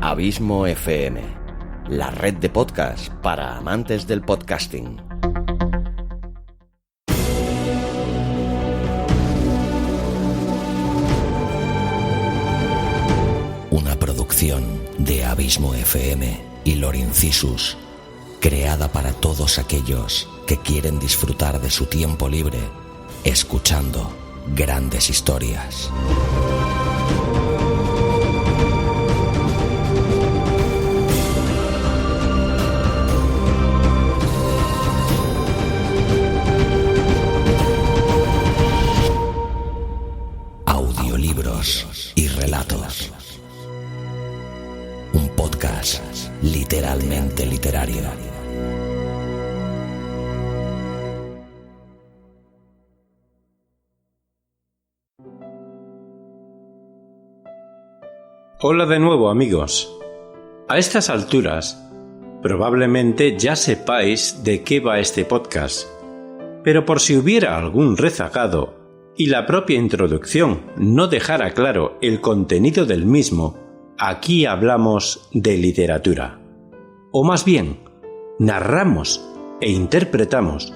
Abismo FM, la red de podcast para amantes del podcasting. Una producción de Abismo FM y Lorincisus, creada para todos aquellos que quieren disfrutar de su tiempo libre escuchando grandes historias. Audiolibros y relatos. Un podcast literalmente literario. Hola de nuevo, amigos. A estas alturas, probablemente ya sepáis de qué va este podcast, pero por si hubiera algún rezagado y la propia introducción no dejara claro el contenido del mismo, aquí hablamos de literatura. O más bien, narramos e interpretamos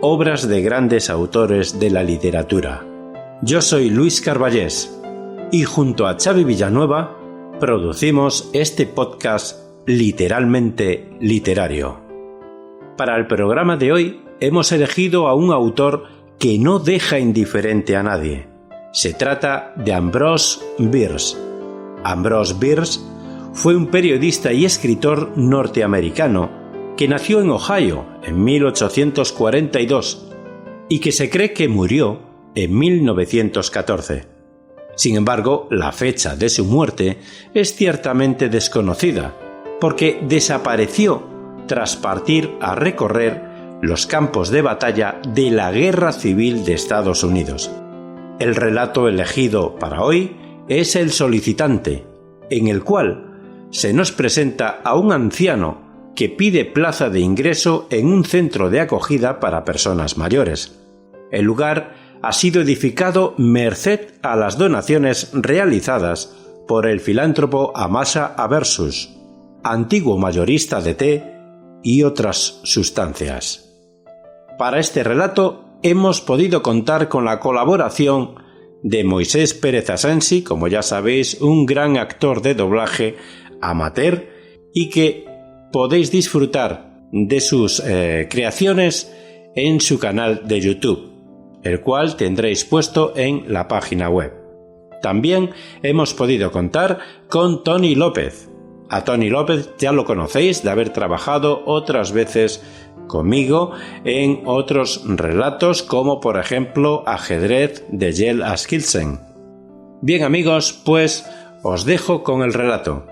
obras de grandes autores de la literatura. Yo soy Luis Carballés y junto a Xavi Villanueva producimos este podcast literalmente literario. Para el programa de hoy hemos elegido a un autor que no deja indiferente a nadie. Se trata de Ambrose Bierce. Ambrose Bierce fue un periodista y escritor norteamericano que nació en Ohio en 1842 y que se cree que murió en 1914. Sin embargo, la fecha de su muerte es ciertamente desconocida, porque desapareció tras partir a recorrer los campos de batalla de la Guerra Civil de Estados Unidos. El relato elegido para hoy es El solicitante, en el cual se nos presenta a un anciano que pide plaza de ingreso en un centro de acogida para personas mayores. El lugar ha sido edificado merced a las donaciones realizadas por el filántropo Amasa Aversus, antiguo mayorista de té y otras sustancias. Para este relato hemos podido contar con la colaboración de Moisés Pérez Asensi, como ya sabéis, un gran actor de doblaje amateur y que podéis disfrutar de sus creaciones en su canal de YouTube, el cual tendréis puesto en la página web. También hemos podido contar con Tony López. A Tony López ya lo conocéis de haber trabajado otras veces conmigo en otros relatos, como por ejemplo Ajedrez de Jell Askildsen. Bien, amigos, pues os dejo con el relato.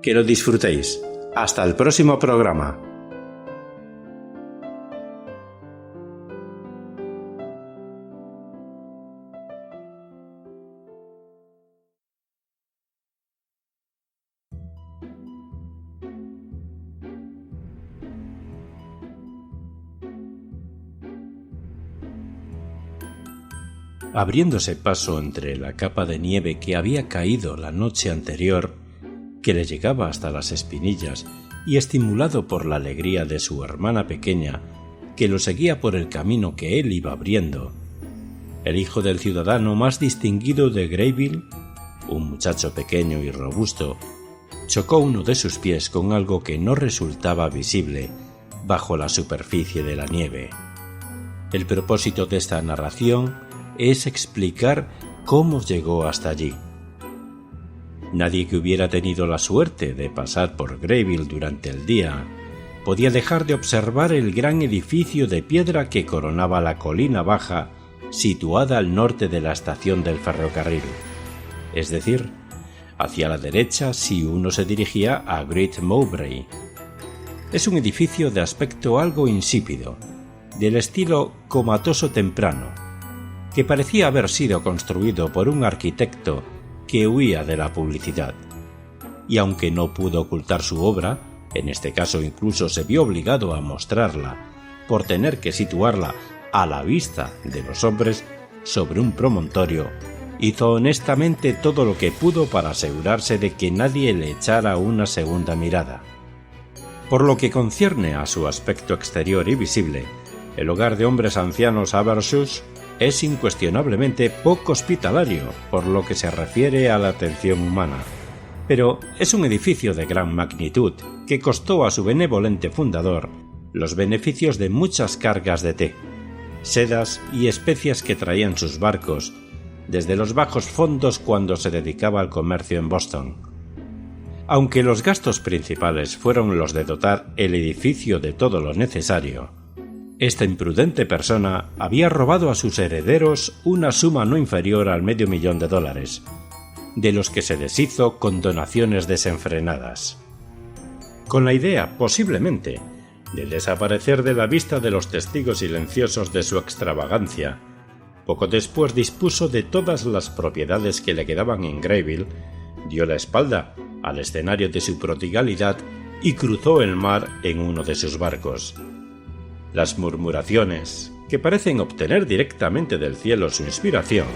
Que lo disfrutéis. Hasta el próximo programa. Abriéndose paso entre la capa de nieve que había caído la noche anterior, que le llegaba hasta las espinillas, y estimulado por la alegría de su hermana pequeña, que lo seguía por el camino que él iba abriendo, el hijo del ciudadano más distinguido de Greyville, un muchacho pequeño y robusto, chocó uno de sus pies con algo que no resultaba visible bajo la superficie de la nieve. El propósito de esta narración es explicar cómo llegó hasta allí. Nadie que hubiera tenido la suerte de pasar por Greyville durante el día podía dejar de observar el gran edificio de piedra que coronaba la colina baja situada al norte de la estación del ferrocarril, es decir, hacia la derecha si uno se dirigía a Great Mowbray. Es un edificio de aspecto algo insípido, del estilo comatoso temprano, que parecía haber sido construido por un arquitecto que huía de la publicidad. Y aunque no pudo ocultar su obra, en este caso incluso se vio obligado a mostrarla, por tener que situarla a la vista de los hombres sobre un promontorio, hizo honestamente todo lo que pudo para asegurarse de que nadie le echara una segunda mirada. Por lo que concierne a su aspecto exterior y visible, el hogar de hombres ancianos Abershus es incuestionablemente poco hospitalario por lo que se refiere a la atención humana. Pero es un edificio de gran magnitud que costó a su benevolente fundador los beneficios de muchas cargas de té, sedas y especias que traían sus barcos desde los bajos fondos cuando se dedicaba al comercio en Boston. Aunque los gastos principales fueron los de dotar el edificio de todo lo necesario, esta imprudente persona había robado a sus herederos una suma no inferior al $500,000, de los que se deshizo con donaciones desenfrenadas. Con la idea, posiblemente, de desaparecer de la vista de los testigos silenciosos de su extravagancia, poco después dispuso de todas las propiedades que le quedaban en Greyville, dio la espalda al escenario de su prodigalidad y cruzó el mar en uno de sus barcos. Las murmuraciones, que parecen obtener directamente del cielo su inspiración,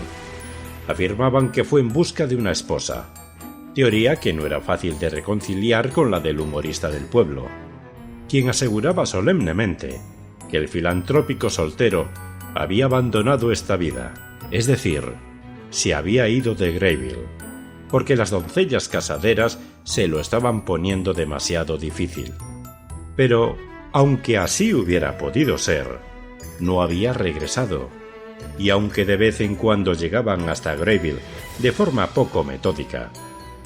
afirmaban que fue en busca de una esposa, teoría que no era fácil de reconciliar con la del humorista del pueblo, quien aseguraba solemnemente que el filantrópico soltero había abandonado esta vida, es decir, se había ido de Greyville, porque las doncellas casaderas se lo estaban poniendo demasiado difícil. Pero, aunque así hubiera podido ser, no había regresado, y aunque de vez en cuando llegaban hasta Greyville de forma poco metódica,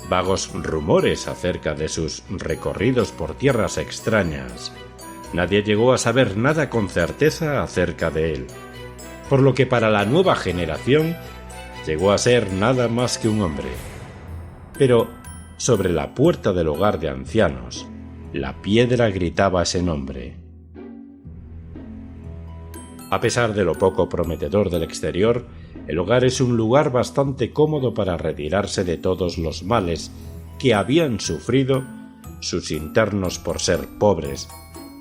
vagos rumores acerca de sus recorridos por tierras extrañas, nadie llegó a saber nada con certeza acerca de él, por lo que para la nueva generación llegó a ser nada más que un hombre. Pero sobre la puerta del hogar de ancianos, la piedra gritaba ese nombre. A pesar de lo poco prometedor del exterior, el hogar es un lugar bastante cómodo para retirarse de todos los males que habían sufrido sus internos por ser pobres,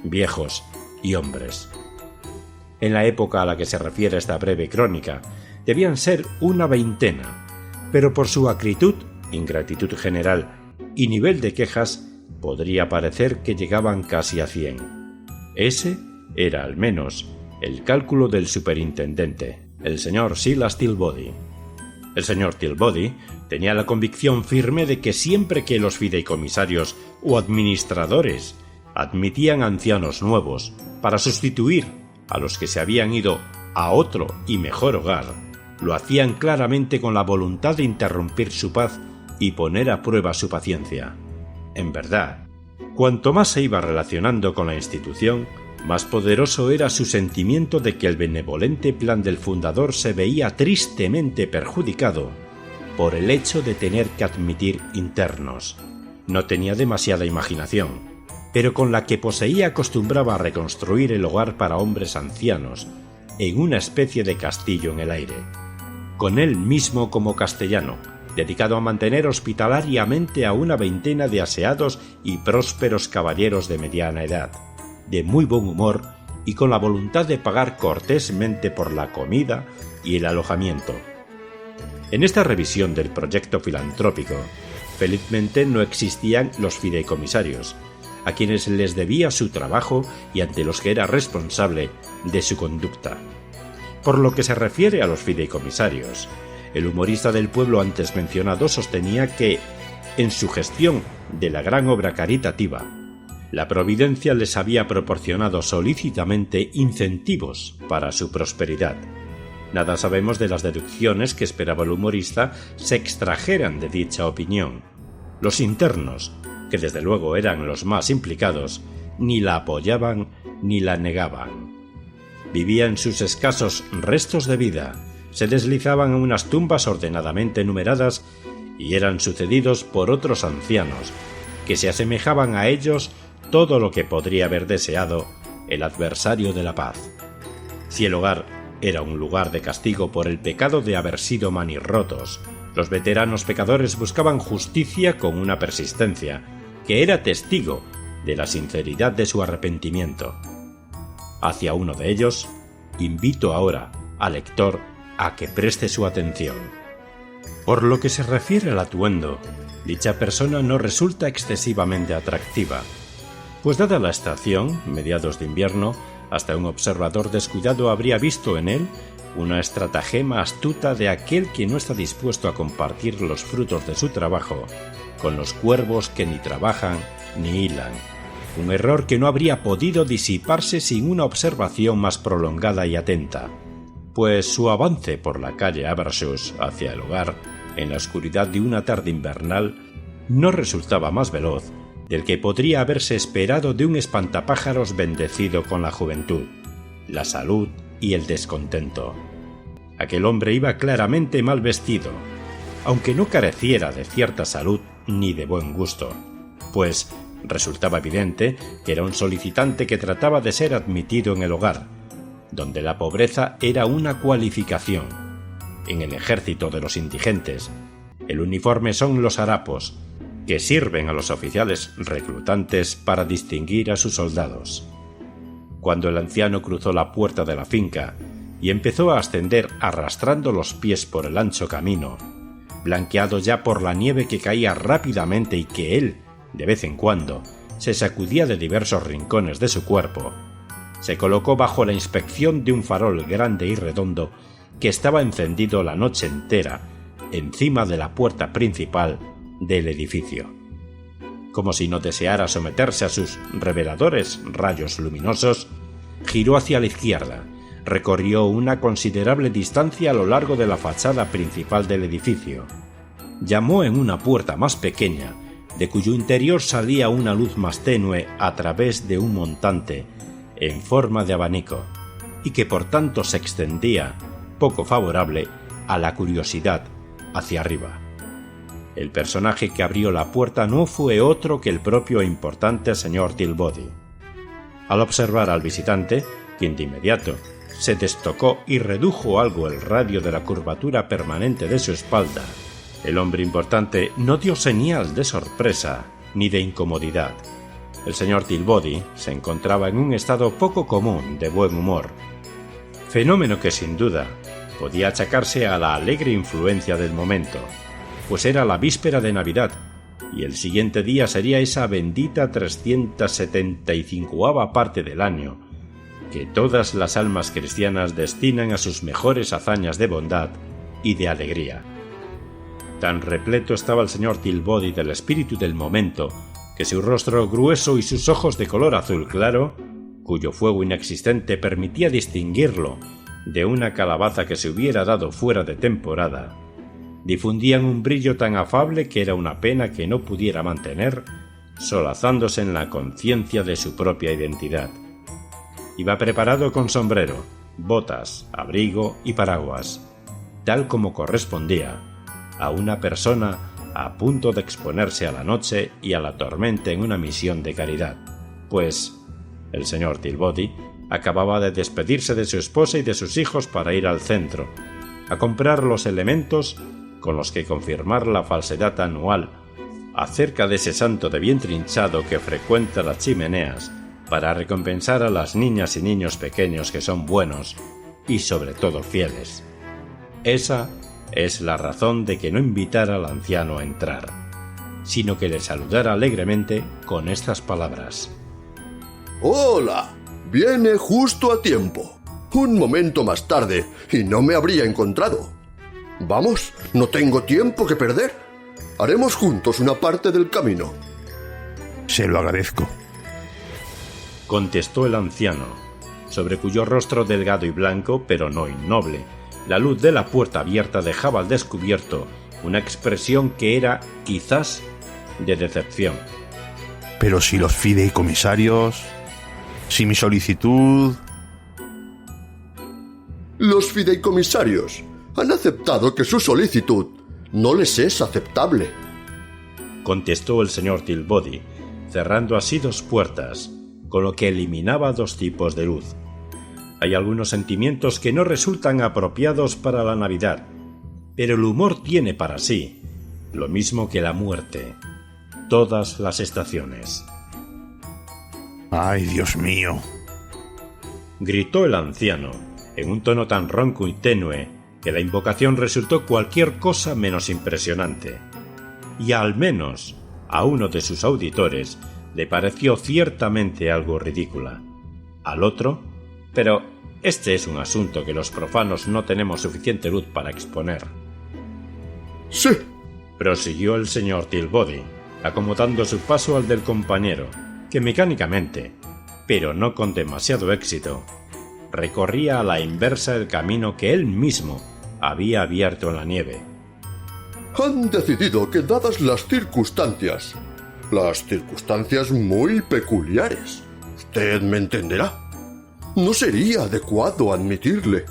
viejos y hombres. En la época a la que se refiere esta breve crónica, debían ser una veintena, pero por su acritud, ingratitud general y nivel de quejas, podría parecer que llegaban casi a 100. Ese era, al menos, el cálculo del superintendente, el señor Silas Tilbody. El señor Tilbody tenía la convicción firme de que siempre que los fideicomisarios o administradores admitían ancianos nuevos para sustituir a los que se habían ido a otro y mejor hogar, lo hacían claramente con la voluntad de interrumpir su paz y poner a prueba su paciencia. En verdad, cuanto más se iba relacionando con la institución, más poderoso era su sentimiento de que el benevolente plan del fundador se veía tristemente perjudicado por el hecho de tener que admitir internos. No tenía demasiada imaginación, pero con la que poseía acostumbraba a reconstruir el hogar para hombres ancianos en una especie de castillo en el aire, con él mismo como castellano, dedicado a mantener hospitalariamente a una veintena de aseados y prósperos caballeros de mediana edad, de muy buen humor y con la voluntad de pagar cortésmente por la comida y el alojamiento. En esta revisión del proyecto filantrópico, felizmente no existían los fideicomisarios, a quienes les debía su trabajo y ante los que era responsable de su conducta. Por lo que se refiere a los fideicomisarios, el humorista del pueblo antes mencionado sostenía que, en su gestión de la gran obra caritativa, la providencia les había proporcionado solícitamente incentivos para su prosperidad. Nada sabemos de las deducciones que esperaba el humorista se extrajeran de dicha opinión. Los internos, que desde luego eran los más implicados, ni la apoyaban ni la negaban. Vivían sus escasos restos de vida, se deslizaban en unas tumbas ordenadamente numeradas y eran sucedidos por otros ancianos, que se asemejaban a ellos todo lo que podría haber deseado el adversario de la paz. Si el hogar era un lugar de castigo por el pecado de haber sido manirrotos, los veteranos pecadores buscaban justicia con una persistencia que era testigo de la sinceridad de su arrepentimiento. Hacia uno de ellos, invito ahora al lector a que preste su atención. Por lo que se refiere al atuendo, dicha persona no resulta excesivamente atractiva, pues dada la estación, mediados de invierno, hasta un observador descuidado habría visto en él una estratagema astuta de aquel que no está dispuesto a compartir los frutos de su trabajo con los cuervos que ni trabajan ni hilan. Un error que no habría podido disiparse sin una observación más prolongada y atenta, pues su avance por la calle Abershus hacia el hogar, en la oscuridad de una tarde invernal, no resultaba más veloz del que podría haberse esperado de un espantapájaros bendecido con la juventud, la salud y el descontento. Aquel hombre iba claramente mal vestido, aunque no careciera de cierta salud ni de buen gusto, pues resultaba evidente que era un solicitante que trataba de ser admitido en el hogar, donde la pobreza era una cualificación. En el ejército de los indigentes, el uniforme son los harapos, que sirven a los oficiales reclutantes para distinguir a sus soldados. Cuando el anciano cruzó la puerta de la finca y empezó a ascender arrastrando los pies por el ancho camino, blanqueado ya por la nieve que caía rápidamente y que él, de vez en cuando, se sacudía de diversos rincones de su cuerpo, se colocó bajo la inspección de un farol grande y redondo que estaba encendido la noche entera encima de la puerta principal del edificio. Como si no deseara someterse a sus reveladores rayos luminosos, giró hacia la izquierda, recorrió una considerable distancia a lo largo de la fachada principal del edificio, llamó en una puerta más pequeña, de cuyo interior salía una luz más tenue a través de un montante en forma de abanico, y que por tanto se extendía, poco favorable, a la curiosidad hacia arriba. El personaje que abrió la puerta no fue otro que el propio e importante señor Tilbody. Al observar al visitante, quien de inmediato se destocó y redujo algo el radio de la curvatura permanente de su espalda, el hombre importante no dio señal de sorpresa ni de incomodidad. El señor Tilbody se encontraba en un estado poco común de buen humor, fenómeno que sin duda podía achacarse a la alegre influencia del momento, pues era la víspera de Navidad, y el siguiente día sería esa bendita 375ª parte del año, que todas las almas cristianas destinan a sus mejores hazañas de bondad y de alegría. Tan repleto estaba el señor Tilbody del espíritu del momento, que su rostro grueso y sus ojos de color azul claro, cuyo fuego inexistente permitía distinguirlo de una calabaza que se hubiera dado fuera de temporada, difundían un brillo tan afable que era una pena que no pudiera mantener, solazándose en la conciencia de su propia identidad. Iba preparado con sombrero, botas, abrigo y paraguas, tal como correspondía a una persona a punto de exponerse a la noche y a la tormenta en una misión de caridad, pues el señor Tilbody acababa de despedirse de su esposa y de sus hijos para ir al centro, a comprar los elementos con los que confirmar la falsedad anual acerca de ese santo de vientre hinchado que frecuenta las chimeneas para recompensar a las niñas y niños pequeños que son buenos y sobre todo fieles. Esa es la razón de que no invitara al anciano a entrar, sino que le saludara alegremente con estas palabras: «Hola, viene justo a tiempo. Un momento más tarde y no me habría encontrado. Vamos, no tengo tiempo que perder. Haremos juntos una parte del camino». «Se lo agradezco», contestó el anciano, sobre cuyo rostro delgado y blanco, pero no innoble, la luz de la puerta abierta dejaba al descubierto una expresión que era, quizás, de decepción. «Pero si los fideicomisarios... si mi solicitud...» «Los fideicomisarios han aceptado que su solicitud no les es aceptable», contestó el señor Tilbody, cerrando así dos puertas, con lo que eliminaba dos tipos de luz. Hay algunos sentimientos que no resultan apropiados para la Navidad, pero el humor tiene para sí, lo mismo que la muerte, todas las estaciones. «¡Ay, Dios mío!», gritó el anciano, en un tono tan ronco y tenue que la invocación resultó cualquier cosa menos impresionante, y al menos a uno de sus auditores le pareció ciertamente algo ridícula. Al otro, pero este es un asunto que los profanos no tenemos suficiente luz para exponer. Sí, prosiguió el señor Tilbody, acomodando su paso al del compañero, que mecánicamente, pero no con demasiado éxito, recorría a la inversa el camino que él mismo había abierto en la nieve. Han decidido que dadas las circunstancias muy peculiares, usted me entenderá, no sería adecuado admitirle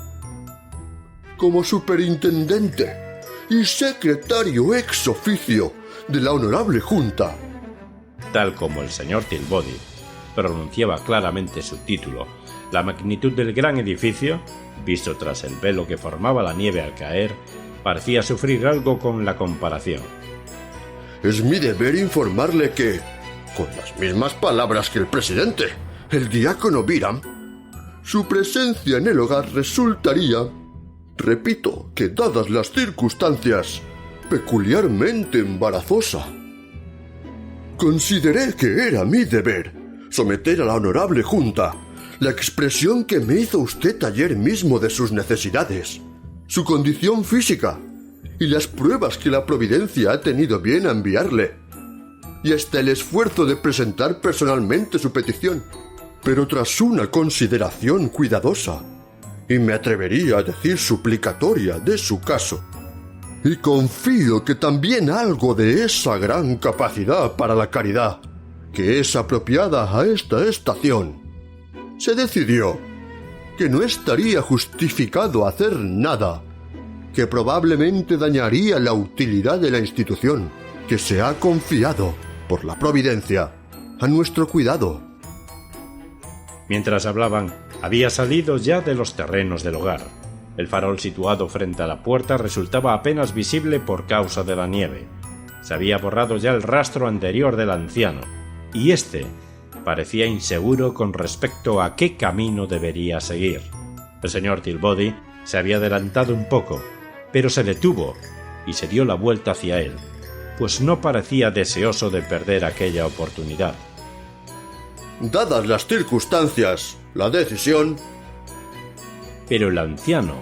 como superintendente y secretario ex oficio de la Honorable Junta. Tal como el señor Tilbody pronunciaba claramente su título, la magnitud del gran edificio, visto tras el velo que formaba la nieve al caer, parecía sufrir algo con la comparación. Es mi deber informarle que, con las mismas palabras que el presidente, el diácono Biram, su presencia en el hogar resultaría, repito, que dadas las circunstancias, peculiarmente embarazosa. Consideré que era mi deber someter a la Honorable Junta la expresión que me hizo usted ayer mismo de sus necesidades, su condición física y las pruebas que la Providencia ha tenido bien a enviarle, y hasta el esfuerzo de presentar personalmente su petición, pero tras una consideración cuidadosa, y me atrevería a decir suplicatoria de su caso. Y confío que también algo de esa gran capacidad para la caridad, que es apropiada a esta estación, se decidió que no estaría justificado hacer nada que probablemente dañaría la utilidad de la institución que se ha confiado por la Providencia a nuestro cuidado. Mientras hablaban, había salido ya de los terrenos del hogar. El farol situado frente a la puerta resultaba apenas visible por causa de la nieve. Se había borrado ya el rastro anterior del anciano, y éste parecía inseguro con respecto a qué camino debería seguir. El señor Tilbody se había adelantado un poco, pero se detuvo y se dio la vuelta hacia él, pues no parecía deseoso de perder aquella oportunidad. Dadas las circunstancias, la decisión... Pero el anciano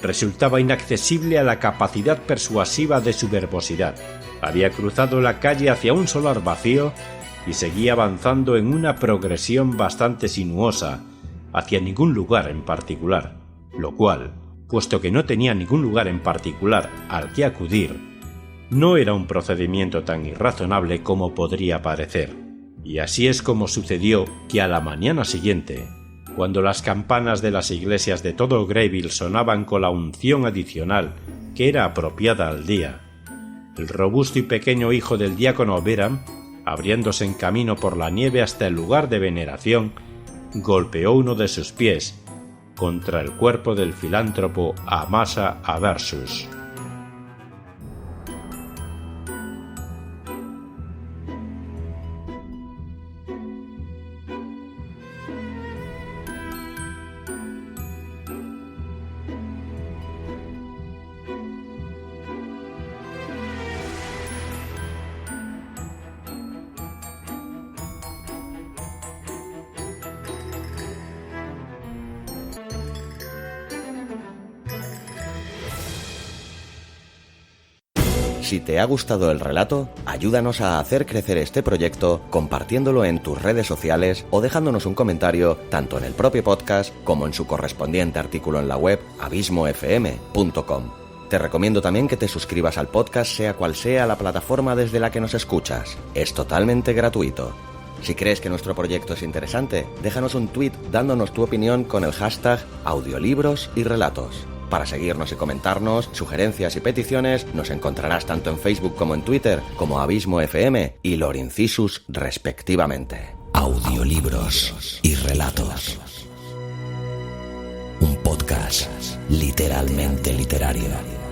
resultaba inaccesible a la capacidad persuasiva de su verbosidad. Había cruzado la calle hacia un solar vacío y seguía avanzando en una progresión bastante sinuosa hacia ningún lugar en particular, lo cual, puesto que no tenía ningún lugar en particular al que acudir, no era un procedimiento tan irrazonable como podría parecer. Y así es como sucedió que a la mañana siguiente, cuando las campanas de las iglesias de todo Greyville sonaban con la unción adicional que era apropiada al día, el robusto y pequeño hijo del diácono Biram, abriéndose en camino por la nieve hasta el lugar de veneración, golpeó uno de sus pies contra el cuerpo del filántropo Amasa Aversus. Si te ha gustado el relato, ayúdanos a hacer crecer este proyecto compartiéndolo en tus redes sociales o dejándonos un comentario tanto en el propio podcast como en su correspondiente artículo en la web abismofm.com. Te recomiendo también que te suscribas al podcast sea cual sea la plataforma desde la que nos escuchas. Es totalmente gratuito. Si crees que nuestro proyecto es interesante, déjanos un tweet dándonos tu opinión con el hashtag audiolibros y relatos. Para seguirnos y comentarnos, sugerencias y peticiones, nos encontrarás tanto en Facebook como en Twitter, como Abismo FM y Lorincisus respectivamente. Audiolibros y relatos. Un podcast literalmente literario.